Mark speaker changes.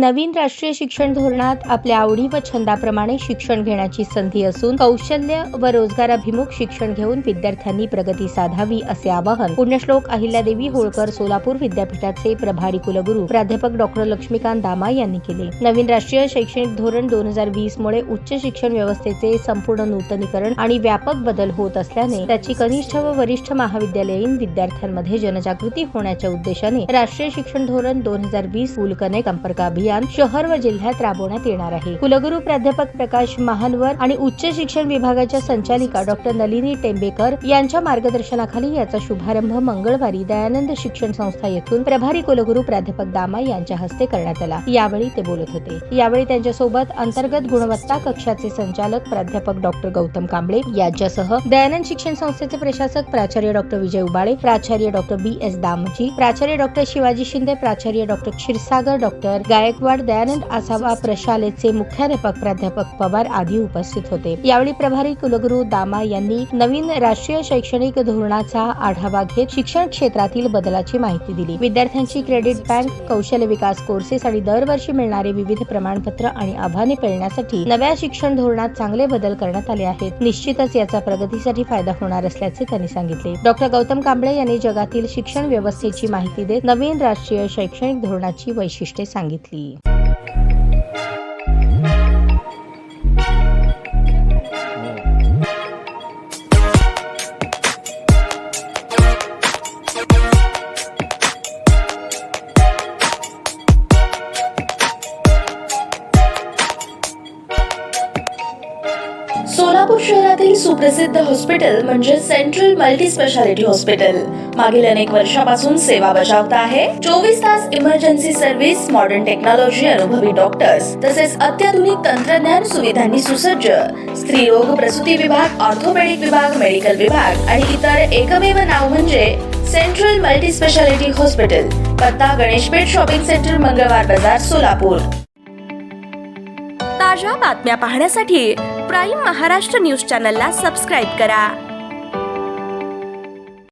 Speaker 1: नवीन राष्ट्रीय शिक्षण धोरणात आपल्या आवडी व छंदाप्रमाणे शिक्षण घेण्याची संधी असून कौशल्य व रोजगाराभिमुख शिक्षण घेऊन विद्यार्थ्यांनी प्रगती साधावी असे आवाहन पुण्यश्लोक अहिल्यादेवी होळकर सोलापूर विद्यापीठाचे प्रभारी कुलगुरू प्राध्यापक डॉक्टर लक्ष्मीकांत दामा यांनी केले। नवीन राष्ट्रीय शैक्षणिक धोरण 2020 मुळे उच्च शिक्षण व्यवस्थेचे संपूर्ण नूतनीकरण आणि व्यापक बदल होत असल्याने त्याची कनिष्ठ व वरिष्ठ महाविद्यालयीन विद्यार्थ्यांमध्ये जनजागृती होण्याच्या उद्देशाने राष्ट्रीय शिक्षण धोरण 2020 स्कूल कनेक्ट संपर्क अभियान शहर व जिल्ह्यात राबवण्यात येणार आहे। कुलगुरू प्राध्यापक प्रकाश महानवर आणि उच्च शिक्षण विभागाच्या संचालिका डॉक्टर नलिनी टेंबेकर यांच्या मार्गदर्शनाखाली याचा शुभारंभ मंगळवारी दयानंद शिक्षण संस्था येथून प्रभारी कुलगुरू प्राध्यापक दामा यांच्या हस्ते करण्यात आला। यावेळी ते बोलत होते। यावेळी त्यांच्यासोबत अंतर्गत गुणवत्ता कक्षाचे संचालक प्राध्यापक डॉक्टर गौतम कांबळे यांच्यासह दयानंद शिक्षण संस्थेचे प्रशासक प्राचार्य डॉक्टर विजय उबाळे, प्राचार्य डॉक्टर BS दामजी, प्राचार्य डॉक्टर शिवाजी शिंदे, प्राचार्य डॉक्टर क्षीरसागर, डॉक्टर गायकवाड, दयानंद आसावा प्रशालेचे मुख्याध्यापक प्राध्यापक पवार आदी उपस्थित होते। यावेळी प्रभारी कुलगुरू दामा यांनी नवीन राष्ट्रीय शैक्षणिक धोरणाचा आढावा घेत शिक्षण क्षेत्रातील बदलाची माहिती दिली। विद्यार्थ्यांची क्रेडिट बँक, कौशल्य विकास कोर्सेस आणि दरवर्षी मिळणारे विविध प्रमाणपत्र आणि आव्हाने पेलण्यासाठी नव्या शिक्षण धोरणात चांगले बदल करण्यात आले आहेत। निश्चितच याचा प्रगतीसाठी फायदा होणार असल्याचे त्यांनी सांगितले। डॉक्टर गौतम कांबळे यांनी जगातील शिक्षण व्यवस्थेची माहिती देत नवीन राष्ट्रीय शैक्षणिक धोरणाची वैशिष्ट्ये सांगितली।
Speaker 2: सोलापूर शहरातील सुप्रसिद्ध हॉस्पिटल म्हणजे सेंट्रल मल्टी स्पेशालिटी हॉस्पिटल मागील अनेक वर्षापासून सेवा बजावत आहे। 24 तास इमर्जन्सी सर्व्हिस, मॉडर्न टेक्नॉलॉजी, अनुभवी डॉक्टर्स तसेच अत्याधुनिक तंत्रज्ञान सुविधांनी सुसज्ज स्त्रीरोग प्रसूती विभाग, ऑर्थोपेडिक विभाग, मेडिकल विभाग आणि इतर एकमेव नाव म्हणजे सेंट्रल मल्टी स्पेशालिटी हॉस्पिटल। पत्ता गणेशपेठ शॉपिंग सेंटर, मंगळवार बाजार, सोलापूर। ताज्या बातम्या पाहण्यासाठी प्राईम महाराष्ट्र न्यूज चॅनलला सबस्क्राईब करा।